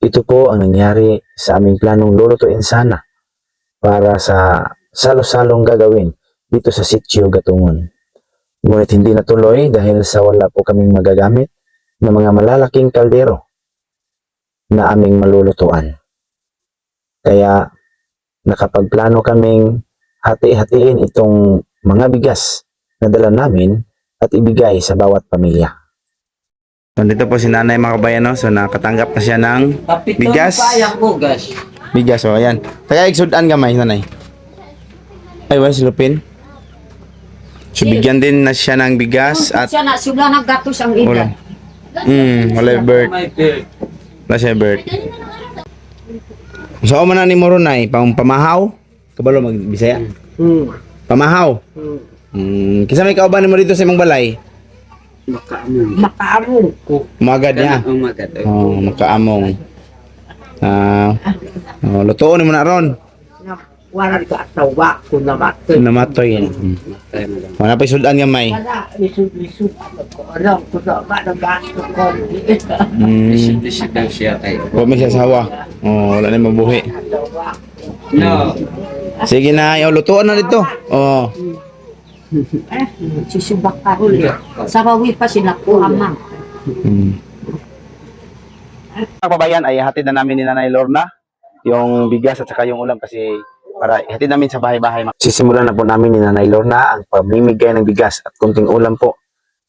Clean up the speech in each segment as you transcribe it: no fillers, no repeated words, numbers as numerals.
Ito po ang nangyari sa aming planong lulutuin sana para sa salo-salong gagawin dito sa Sitio Gatungon. Ngunit hindi natuloy dahil sa wala po kaming magagamit ng mga malalaking kaldero na aming malulutuan. Kaya nakapagplano kaming hati-hatiin itong mga bigas na dala namin at ibigay sa bawat pamilya. Nandito po si nanay mga kabayan, no? So nakatanggap na siya ng bigas. Bigas, o ayan. Kaya igsudan gamay nanay. Ay, wala silupin. So bigyan din na siya ng bigas at siya na sila naggatos ang ida. wala bird. Wala siya bird. So man ni Moronay, pamahaw. Kabalo magbisaya. Pamahaw. Kisa may kauban mo dito sa imong balay? Makaamong ko. Magad niya. Oh, makaamong. Lutoon mo na ron. Wala ka tawa ko namatay. Namatoy yan. Wala pa isudan nga may. Wala, lisod-lisod. Alam ko na ba nagasto ko. Lisod lang siya tayo. Huwag may sasawa. Oh, wala na mabuhi. No. Sige na, lutuan na dito. Oh. Sisubak ka huli. Sarawi pa sila ko amang. Mga kababayan, ay hatid na namin ni Nanay Lorna yung bigas at saka yung ulam kasi para ihatid namin sa bahay-bahay. Sisimulan na po namin ni Nanay Lorna ang pamimigay ng bigas at kunting ulam po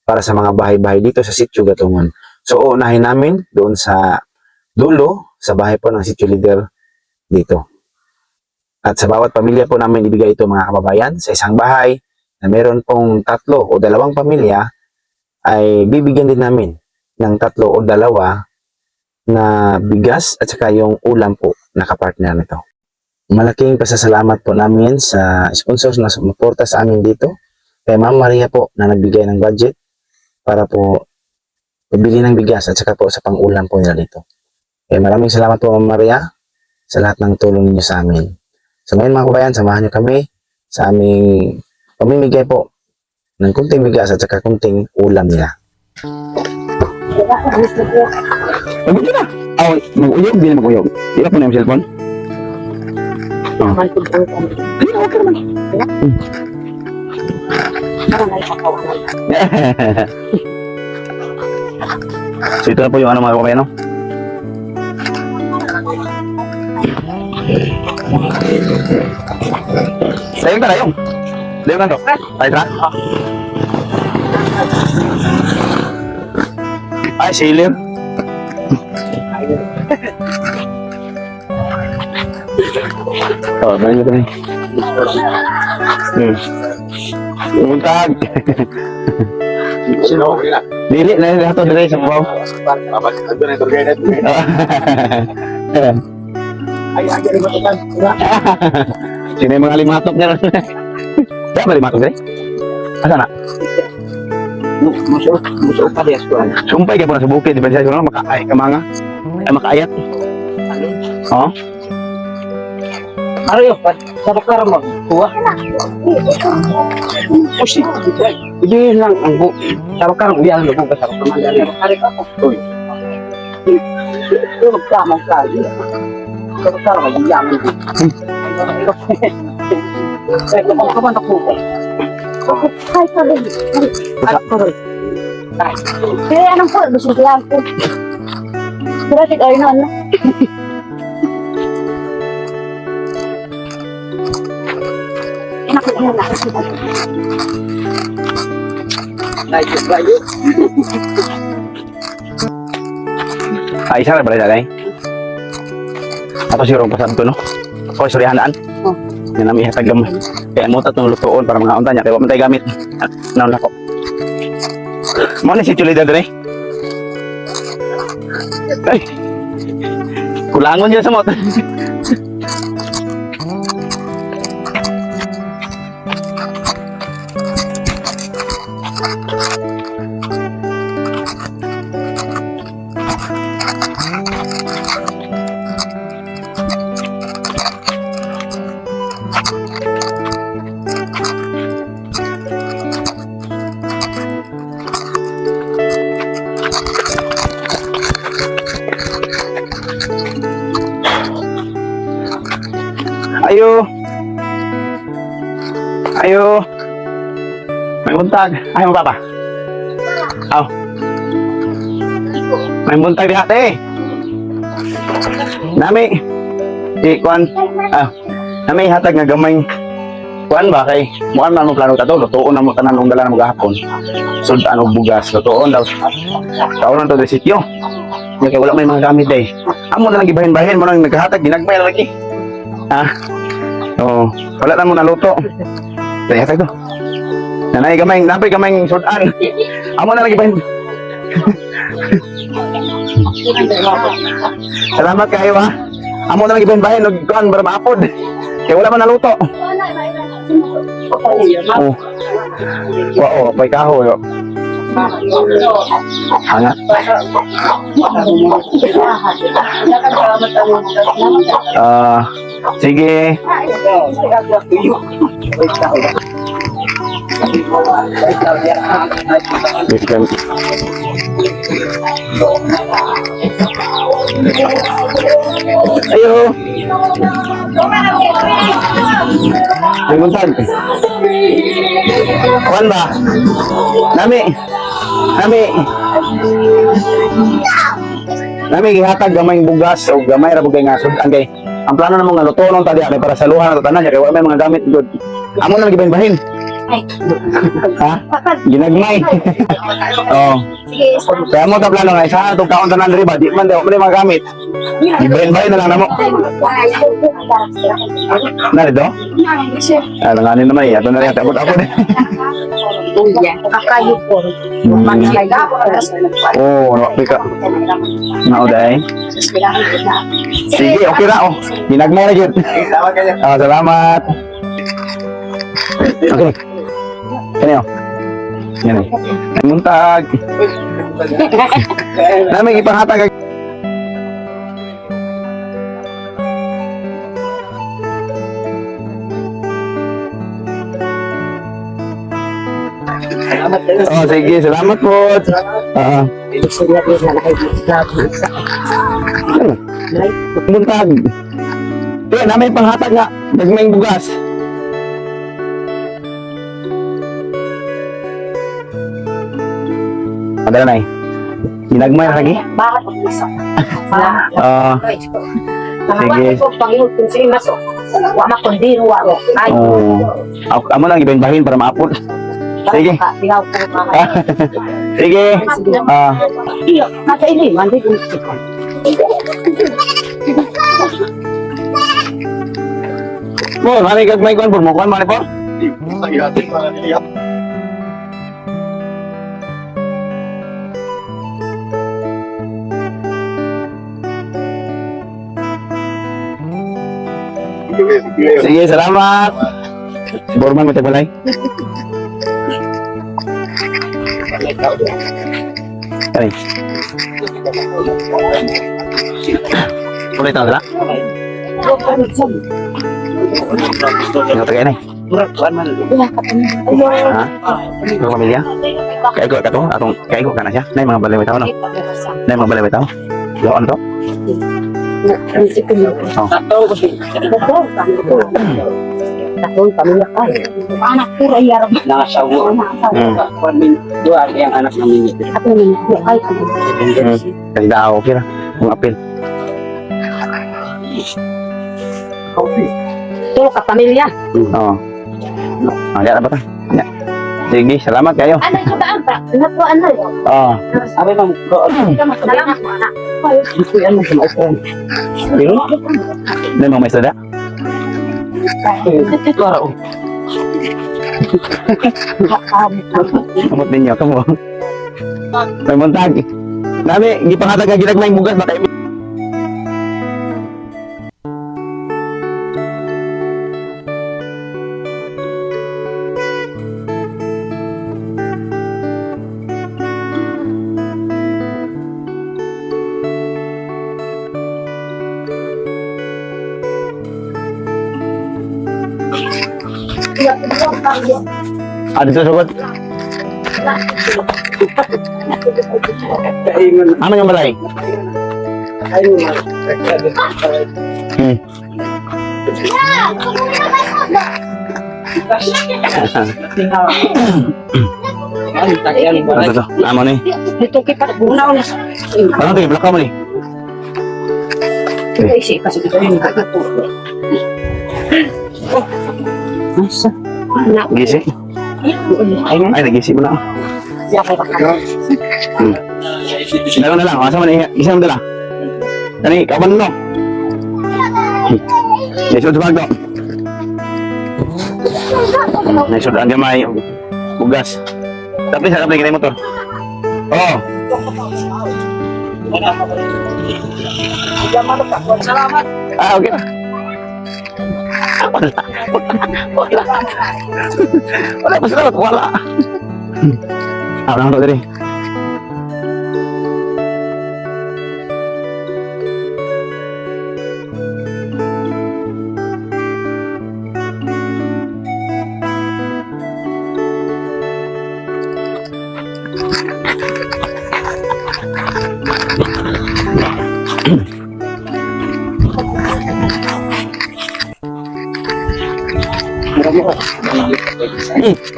para sa mga bahay-bahay dito sa Sitio Gatungon. So uunahin namin doon sa dulo, sa bahay po ng Sitio Leader dito. At sa bawat pamilya po namin ibigay ito mga kababayan sa isang bahay na meron pong 3 o 2 pamilya ay bibigyan din namin ng 3 o 2 na bigas at saka yung ulam po na kapartner nito. Malaking pasasalamat po namin sa sponsors na sumuporta sa amin dito. Kay Ma'am Maria po na nagbigay ng budget para po pabili ng bigas at saka po sa pang-ulam po nila dito. Kaya maraming salamat po Ma'am Maria sa lahat ng tulong ninyo sa amin. So ngayon mga kabayan, samahan nyo kami sa aming pamimigay po ng kunting bigas at saka kunting ulam nila. Mabuti na! Mag-uyog, hindi na mag-uyog. Hirap mo na yung cellphone? Oh. Hindi na, okay naman. So ito na po yung ano mga kabayan, no? Layong ka, layong. Layong ka to. Ay, tra? Ay, silim. Oh, ganyan ka rin. Umuntag. Sino ko nila? Dili na nila ito dili sa buwaw. Ito na ito ganyan. Ay, rin matukan. Sino yung mga limatok niya? Kaya ba limatok dili? Asa na? Musuo pa diya ko. Sumpay ka po na sa bukid. Di ba siya makaay kamanga? Ay makaayat. Oo? Ano yun? Sa bakar mo? Kuha? Pusi. Hindi lang ang bu. Sa bakar mo yan. Sa bakar mo yan. Sa bakar mo yan. Ito magkamang kali. Sa bakar mo yan. Sa bakar mo yan. Ay, sabi. Ay, sorry. Kaya anong po? Bisugihan po. Traffic ay na, ano? Nakikita na. Ay, isa na ba rin Ako siguro pasan to, no? O, sorry, hanaan. Oh. Yan namin ihatag gamay. Kaya mo tatong lutoon para mga unta niya. Kaya wag man tayo gamit. Naon ako. Mo na si Chulida dre. Ay. Kulangon niya sa mot. Ayo. Ayo. May buntag. Ay mo papa. Aw. May buntag diha te. Nami. Di kuan. Nami hatag nga gamay. Kuan ba kay muan man mo plano ta to, lutuon na mo tanan ung dalan mo gahapon. Sud ano bugas, lutuon daw. Kaunon to sa sitio. Kaya wala may mga gamit eh. Amo na lang gibahin-bahin mo nang naghahatag ginagmay na lagi. Ha? Oo. Wala na mo naluto. Kaya hatag to. Nanay gamay, napay gamay sudan. Amo na lang gibahin. Salamat kayo ha. Amo na lang gibahin-bahin og kuan para maapod. Kaya wala man naluto. Oh. Oo, pay kahoy. Hangat. Sige. Ayo. May buntag. Kuan ba? Nami. Nami gihatag gamay bugas o gamay ra bugay nga sudan kay ang plano namo nga luto nung tadi ay para sa luha na tanan kay wala may mga gamit good. Amo na gibahin-bahin. Ha? Ginagmay. Oh. Kaya mo ta plano nga isa tong kaon tanan diri ba di man daw may mga gamit. Gibahin-bahin na lang namo. Nari do? Langanin naman eh. Ato na rin. Tapos Kakayo po. oh, pika. Nauday. Sige, okay na. Oh. Ginagmay na yun. Salamat. Okay. Kanyo. Yan eh. Muntag. Namin ipanghatag. Oh, sige, salamat po. Buntag. Namin panghatag nga. Nagmayng bugas. Madala na eh. Ginagmay na lagi? Bakit ang isa? Sige. Wala kundi ruwa. Amo lang ibahin-bahin para maapot. Sige. Sige. Nasa ini, mandi ko. Mo, mani kag may kuan po mo kuan mani po? Sige, salamat. Borman mati balay. Kani. Boleh tahu tak? Nggak tahu ni. Ha? Mga pamilya? Kaya ko kato atong kaya ko kana siya. Nay mga balay bitaw no. Nay mga balay bitaw. Lawan to. Oh. Takon pamilya ka. Anak ko ay yarap. Nakasawa. Dua yang anak namin. Ako naman ay Kasi daw okay ra. Kung apil. Tulo ka pamilya. Oo. Ada apa ta? Ya. Sige, salamat kayo. Ano yung ba ang pa? Naku ano yun? Oo. Abi ma'am, ko Hindi ka masalang ako anak. gusto yan mo sa maestro. Pero, may mga may sada? Claro. Kamot ninyo, kamo. May buntag. Nami, hindi pa hatag ginagmay bugas baka ada tersebut. Ano yung balay? Ay, takyan ba? Ano to? Amo ni. Dito kita bunaw na. Ano to? Blaka mo ni. Kasi kita yung kagato. Asa? Anak. Gisi. Ay, nagisi mo na. Siya kay bakal. Dalawa na lang. Asa man isa mo dala. Tani, kaban mo. Nesod sa bago. Nesod ang gamay. Bugas. Tapi sa kapag motor. Oh. Salamat. Ah, okay na. Wala. Wala pa salamat. Wala. Ako lang ito diri.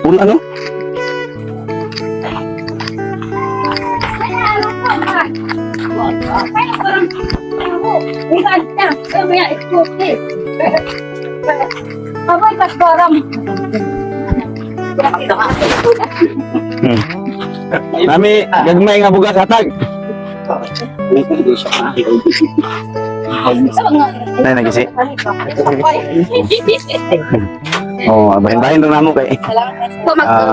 Pula no? Abay, pas barang. Nami gagmay nga bugas hatag. Nay nagisi. Oh, bahin-bahin rin namo kay.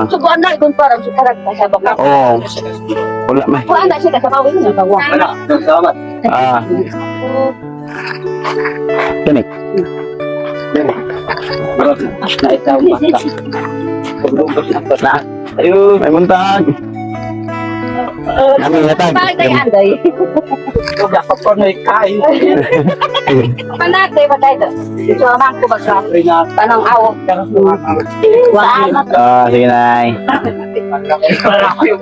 Subuan na kung parang sukarag sa baka. Oh. Wala may. Kuan na siya sa bawin na bawa. Salamat. Ah, kini. Na ikaw maka. Paglugas na pa. Na. Ayo, may muntag. Nami hatag. Bakit ay anday? Ikaw ako pa na ikain. Panate ba tayo? Ito naman ko ba sa tanong awo? Salamat. Ah, sige nay.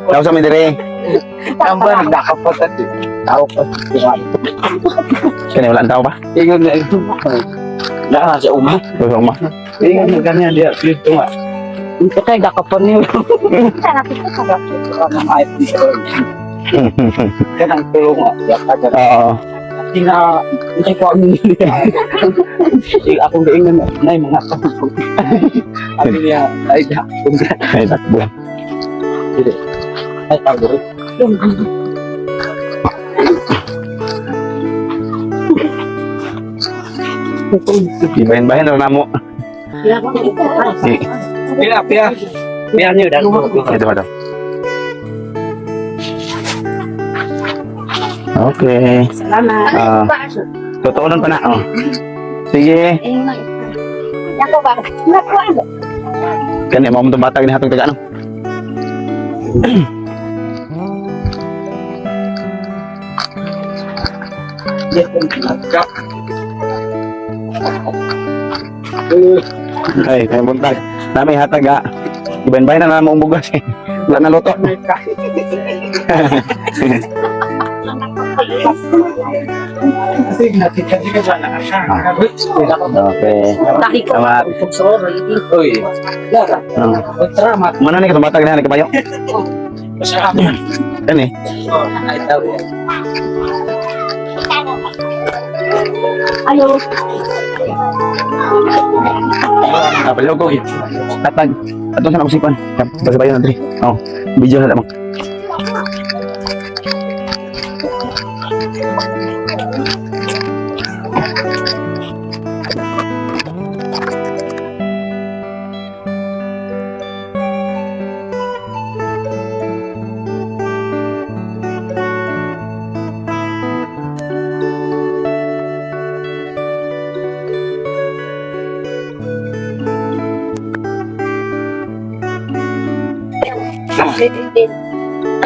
Kau sa mi dire. Kamba nagdakapot at tao pa. Kani wala ang tao ba? Ingon na ito. Dahil sa uma. Kusong ma. Ingon na ganyan dia dito nga. Ito tayo dakapon niyo. Sana kita sa Kanang tulong nga. Oo. Tina, hindi ko ang akong gaingan na yung mga kapag. Ano niya, ay dakapon. Ay takbo. Ay tago. Ibahin-bahin rin namo. Pila. Pila niyo dahil. Ito ba to? Okay. Salamat. Ah. Totoo lang pa na. Oh. Sige. Ako ba? Nakuha. Kani mo itong batag ni hatong taga ano? Ay, kaya buntag. Nami hatag ha. Ibahin-bahin na naman ang bugas eh. Wala na luto. Okay. Dahil ko Salamat. sorry. Uy, Lara, salamat. Mana ni katong batag na ni kabayo? Salamat. Kani. Ay tawo. Ayo. Paliw ko. Hatag. Ato sa nakusipan. Basta bayo na diri. Oh. Video sa mo.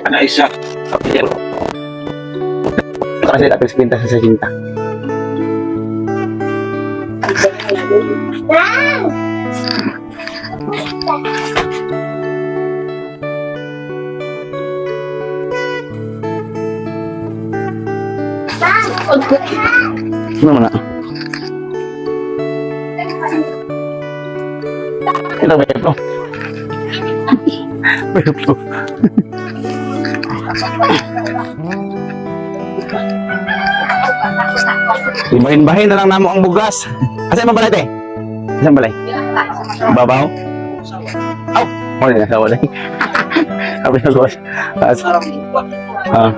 Ada isa. Kasi tapos pinta sa cinta. Ano mo na? Ito, mayroon. Mayroon. Ibahin-bahin na lang namo ang bugas. Asa yung balay, te? Isang balay? Babaw? Aw! Oh, hindi nasa balay. Sabi na bukas. Ah.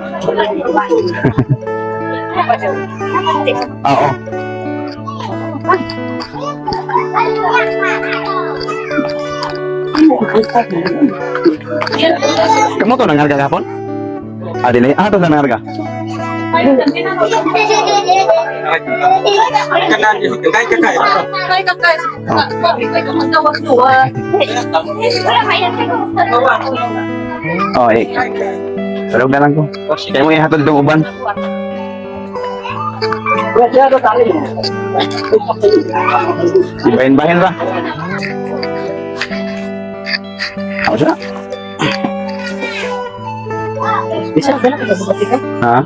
Oo. Kamu to nangarga kahapon? Ah, dili. Ah, to sa nangarga. Oh, eh. Sarog na lang ko. Kaya mo ihatod itong uban. Ibahin-bahin ba? Ako siya? Bisa dala ka sa ka. Ha?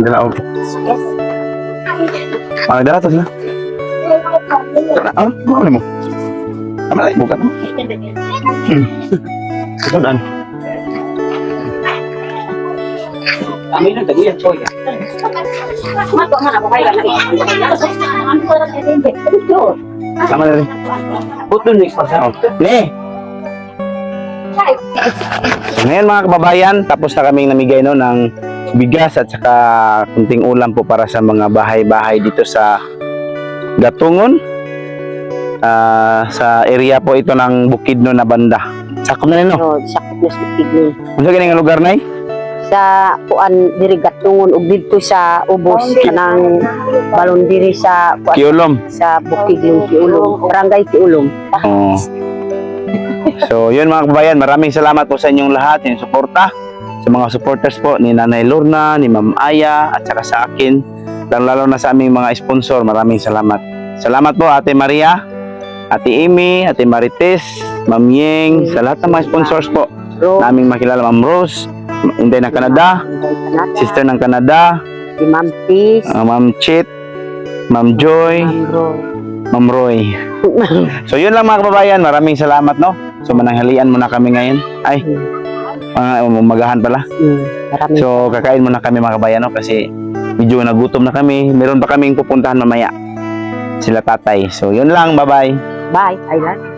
Dala ako. Dala to sila. Ah, ano mo? Tama na, buka mo. Ito daan. Kami na daguyan choy. Mato man ako kaya na. Tama na rin. Puto next pa. Ne! Ngayon mga kababayan, tapos na kaming namigay no, ng bigas at saka kunting ulam po para sa mga bahay-bahay dito sa Gatungon. Sa area po ito ng Bukidnon na banda. Sakop na rin no? No, sakit na sa kidney. Ano sa ganing lugar na Sa kuan diri Gatungon ug dito sa Ubos kanang balon diri sa kuan Kiulom. sa Bukidnon Kiulong, Barangay Kiulong. Oh. So, yun mga kababayan, maraming salamat po sa inyong lahat, yung suporta, sa mga supporters po ni Nanay Lorna, ni Ma'am Aya, at saka sa akin, lalo na sa aming mga sponsor, maraming salamat. Salamat po Ate Maria, Ate Amy, Ate Marites, Ma'am Yeng, sa lahat ng mga sponsors po, naming makilala, Ma'am Rose, Inday ng Canada, Sister ng Canada, si Ma'am Tis, Ma'am Chit, Ma'am Joy, Ma'am Roy. So yun lang mga kababayan, maraming salamat no. So mananghalian muna kami ngayon. Ay, umagahan pala. Maraming So kakain muna kami mga kababayan no, kasi medyo nagutom na kami. Meron pa kaming pupuntahan mamaya. Sila tatay. So yun lang, bye-bye. bye. I love